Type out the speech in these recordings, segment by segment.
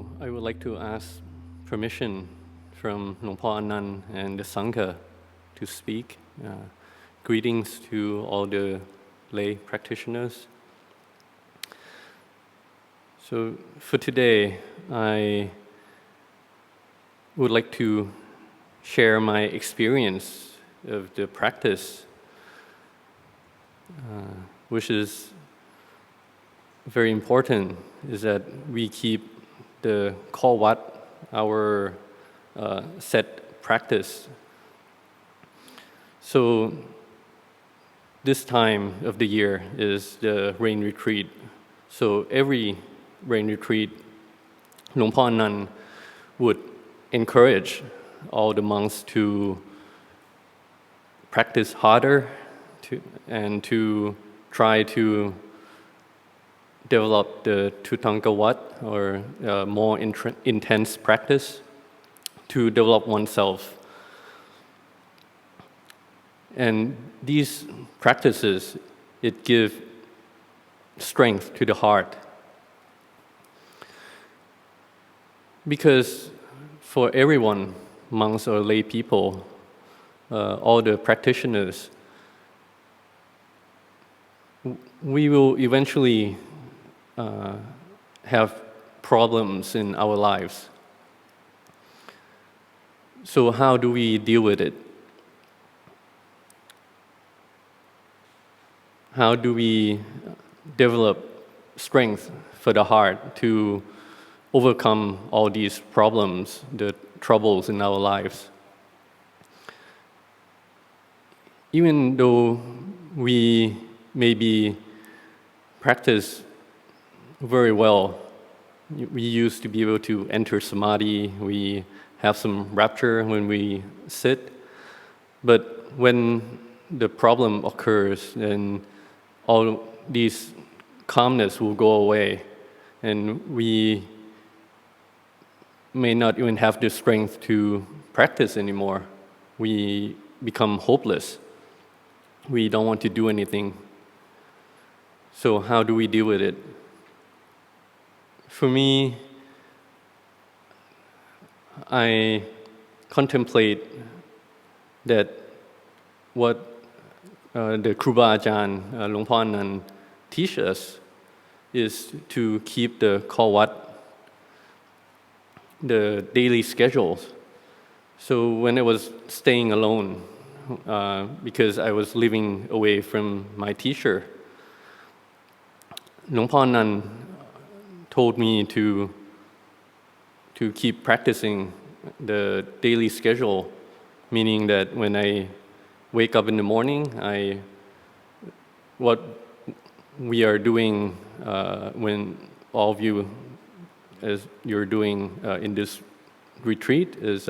So I would like to ask permission from Luang Por Anan and the Sangha to speak. Greetings to all the lay practitioners. So for today, I would like to share my experience of the practice, which is very important, is that we keep the Kawat, our set practice. So this time of the year is the rain retreat. So every rain retreat, Luang Por Anan would encourage all the monks to practice harder and to try to develop the Tutangawat, or more intense practice, to develop oneself. And these practices, it gives strength to the heart. Because for everyone, monks or lay people, all the practitioners, we will eventually have problems in our lives. So how do we deal with it? How do we develop strength for the heart to overcome all these problems, the troubles in our lives? Even though we maybe practice very well, we used to be able to enter samadhi, we have some rapture when we sit, but when the problem occurs, then all these calmness will go away, and we may not even have the strength to practice anymore. We become hopeless. We don't want to do anything. So how do we deal with it? For me, I contemplate that what the Kruba Ajahn Luang Por Anan teach us is to keep the Kawat, the daily schedules. So when I was staying alone, because I was living away from my teacher, Luang Por Anan told me to keep practicing the daily schedule, meaning that when I wake up in the morning, what we are doing when all of you, as you're doing in this retreat, is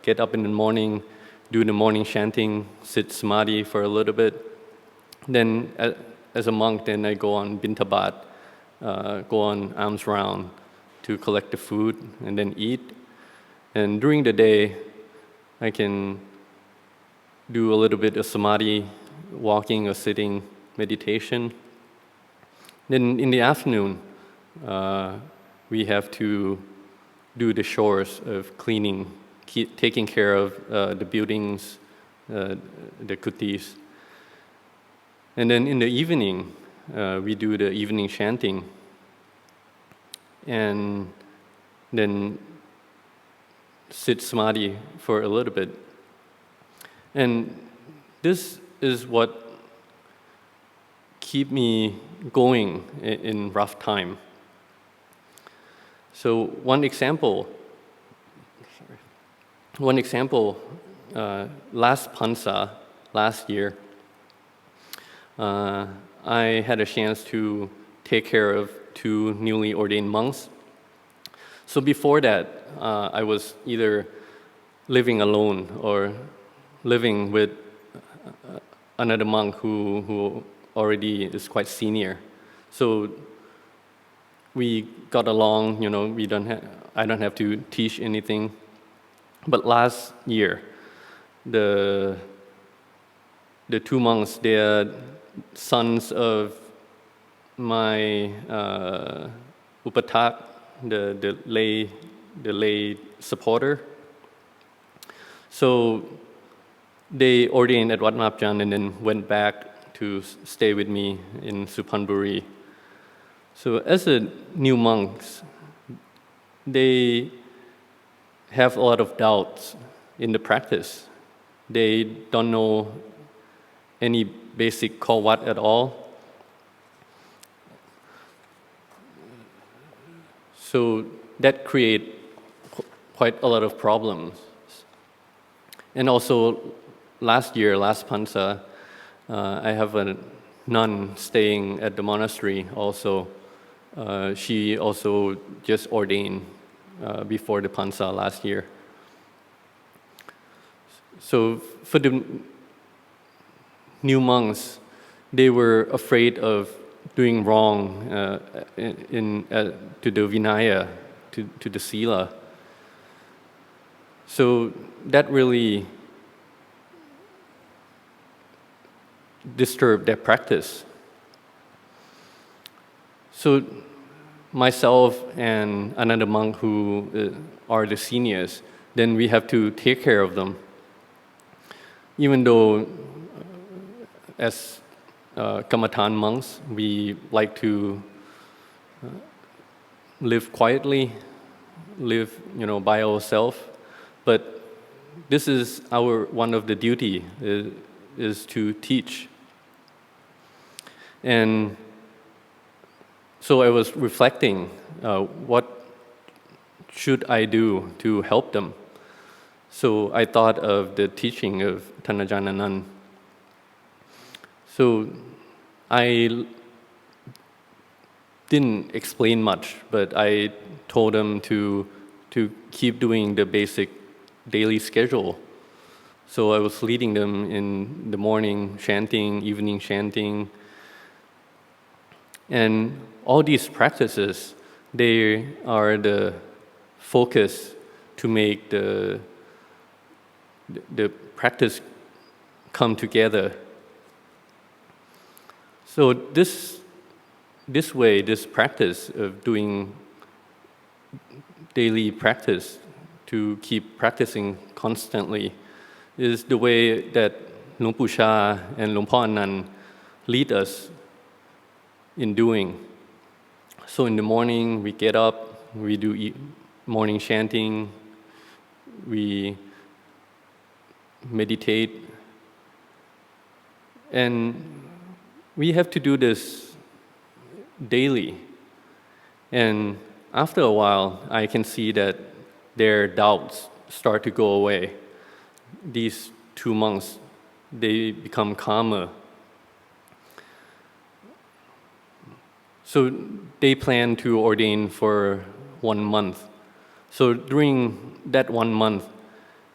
get up in the morning, do the morning chanting, sit samadhi for a little bit. Then as a monk, then I go on bintabat, go on alms round to collect the food and then eat. And during the day, I can do a little bit of samadhi, walking or sitting, meditation. Then in the afternoon, we have to do the chores of cleaning, taking care of the buildings, the kutis. And then in the evening, we do the evening chanting, and then sit samadhi for a little bit. And this is what keep me going in rough time. So one example, last Pansa, last year, I had a chance to take care of 2 newly ordained monks. So before that, I was either living alone or living with another monk who already is quite senior. So we got along, I don't have to teach anything. But last year, the 2 monks, they are sons of my upatak, the lay supporter. So they ordained at Wat Mapjan and then went back to stay with me in Suphanburi. So as a new monks, they have a lot of doubts in the practice. They don't know any basic call what at all. So that creates quite a lot of problems. And also last Pansa, I have a nun staying at the monastery also. She also just ordained before the Pansa last year. So for the new monks, they were afraid of doing wrong to the Vinaya, to the Sila. So that really disturbed their practice. So myself and another monk who are the seniors, then we have to take care of them. Even though as Kamatan monks, we like to live quietly, live by ourselves, but this is one of the duty is to teach. And so I was reflecting, what should I do to help them? So I thought of the teaching of Tan Ajahn Anan. So I didn't explain much, but I told them to keep doing the basic daily schedule. So I was leading them in the morning chanting, evening chanting. And all these practices, they are the focus to make the practice come together. So this practice of doing daily practice to keep practicing constantly is the way that Luang Pu Sha and Luangพ่อ Anan lead us in doing. So in the morning, we get up, we do morning chanting, we meditate, and we have to do this daily. And after a while, I can see that their doubts start to go away. These two monks, they become calmer. So they plan to ordain for 1 month. So during that 1 month,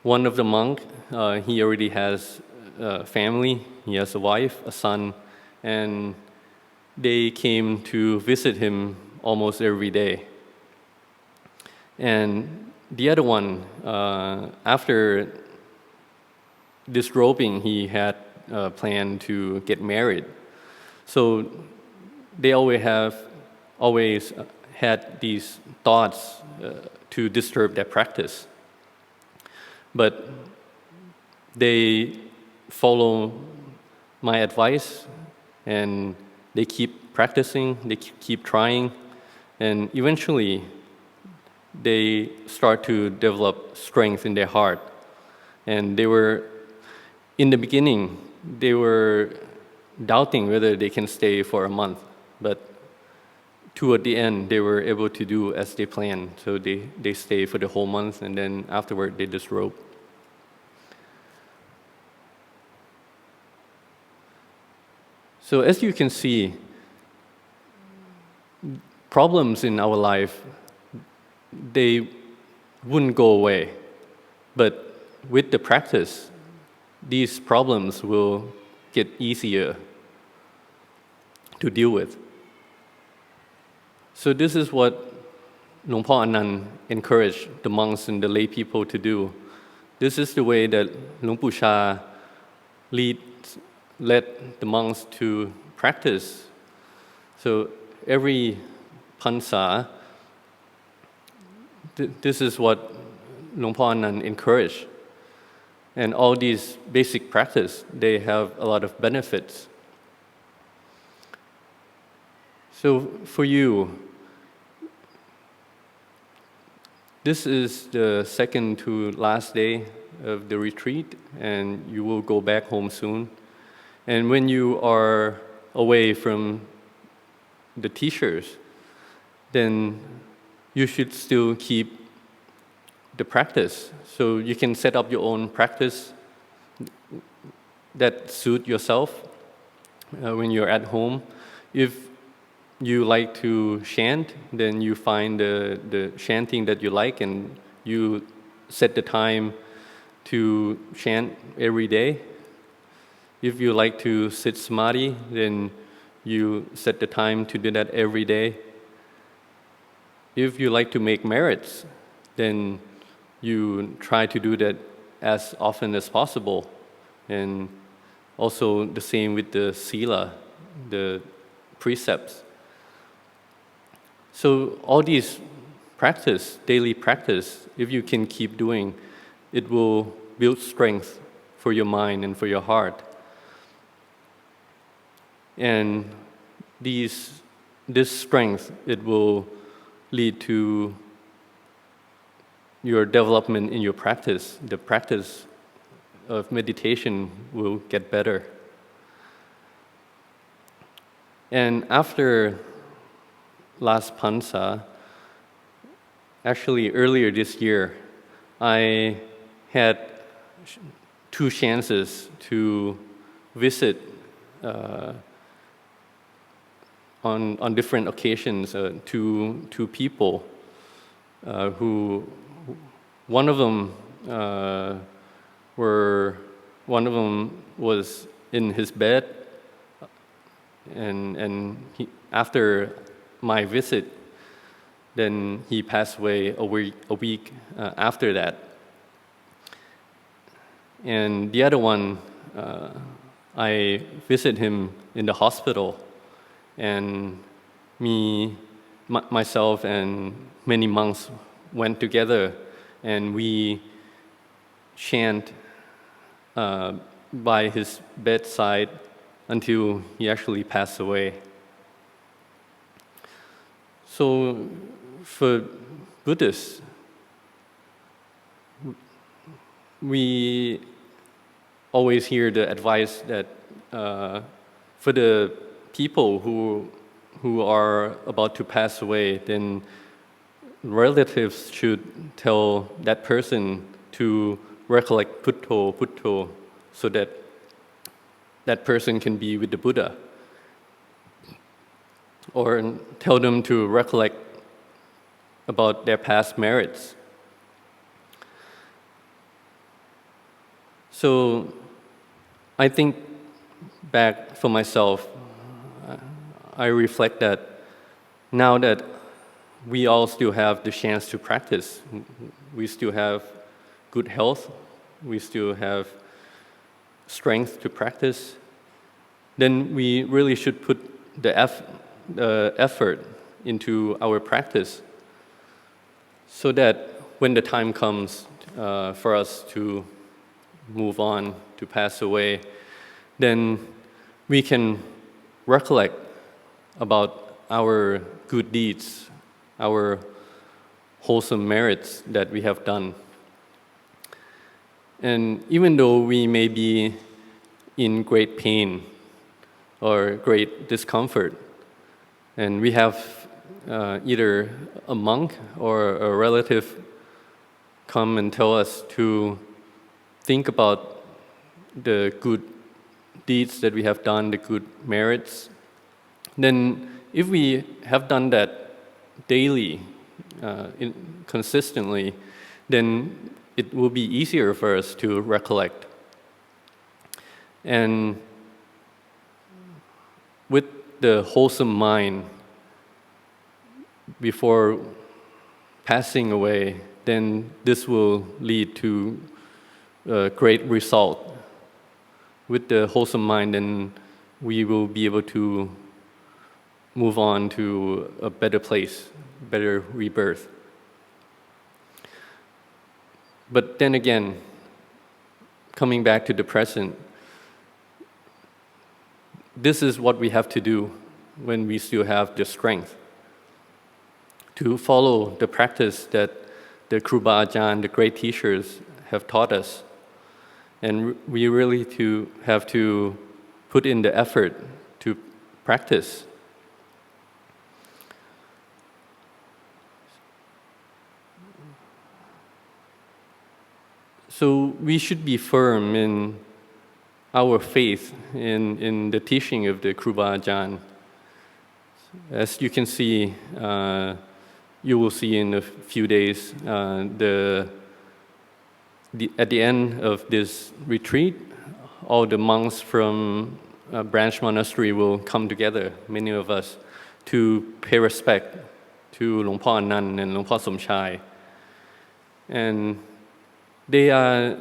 one of the monks, he already has a family, he has a wife, a son, and they came to visit him almost every day. And the other one, after disrobing, he had planned to get married. So they always had these thoughts to disturb their practice. But they follow my advice and they keep practicing, they keep trying, and eventually they start to develop strength in their heart. And in the beginning, they were doubting whether they can stay for a month, but toward the end, they were able to do as they planned. So they stay for the whole month, and then afterward, they disrobe. So as you can see, problems in our life, they wouldn't go away. But with the practice, these problems will get easier to deal with. So this is what Luangพ่อ Anan encouraged the monks and the lay people to do. This is the way that Luang Pu Sha led the monks to practice. So every Pansa, this is what Luang Por Anan encouraged. And all these basic practice, they have a lot of benefits. So for you, this is the second to last day of the retreat, and you will go back home soon. And when you are away from the teachers, then you should still keep the practice. So you can set up your own practice that suit yourself when you're at home. If you like to chant, then you find the chanting that you like and you set the time to chant every day. If you like to sit samadhi, then you set the time to do that every day. If you like to make merits, then you try to do that as often as possible. And also the same with the sila, the precepts. So all these practice, daily practice, if you can keep doing, it will build strength for your mind and for your heart. And this strength, it will lead to your development in your practice. The practice of meditation will get better. And after last Pansa, actually earlier this year, I had 2 chances to visit on different occasions to people who one of them was in his bed, and after my visit, then he passed away a week after that. And the other one, I visited him in the hospital, and myself and many monks went together, and we chant by his bedside until he actually passed away. So for Buddhists, we always hear the advice that for the people who are about to pass away, then relatives should tell that person to recollect Putto, Putto, so that that person can be with the Buddha. Or tell them to recollect about their past merits. So I think back for myself, I reflect that now that we all still have the chance to practice, we still have good health, we still have strength to practice, then we really should put the effort into our practice so that when the time comes for us to move on, to pass away, then we can recollect about our good deeds, our wholesome merits that we have done. And even though we may be in great pain or great discomfort, and we have either a monk or a relative come and tell us to think about the good deeds that we have done, the good merits, then if we have done that daily, consistently, then it will be easier for us to recollect. And with the wholesome mind, before passing away, then this will lead to a great result. With the wholesome mind, then we will be able to move on to a better place, better rebirth. But then again, coming back to the present, this is what we have to do when we still have the strength to follow the practice that the Kruba Ajahn, the great teachers, have taught us. And we really have to put in the effort to practice. So we should be firm in our faith in the teaching of the Kruba Ajahn. As you can see, you will see in a few days, at the end of this retreat, all the monks from branch monastery will come together, many of us, to pay respect to Luang Por Anan and Luang Por Somchai. And they are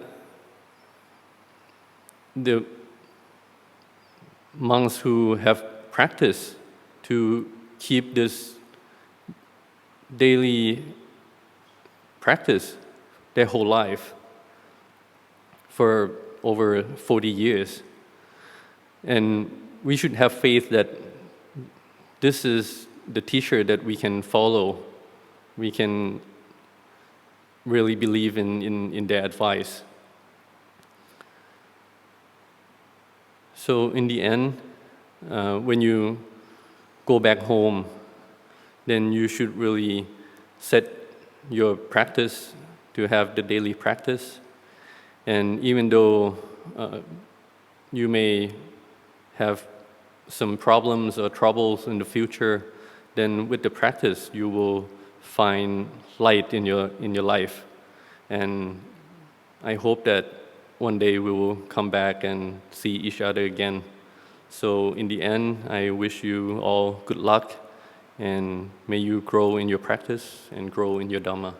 the monks who have practiced to keep this daily practice their whole life for over 40 years. And we should have faith that this is the teacher that we can follow. We can really believe in their advice. So in the end, when you go back home, then you should really set your practice to have the daily practice. And even though you may have some problems or troubles in the future, then with the practice you will find light in your life. And I hope that one day we will come back and see each other again. So in the end, I wish you all good luck, and may you grow in your practice and grow in your Dhamma.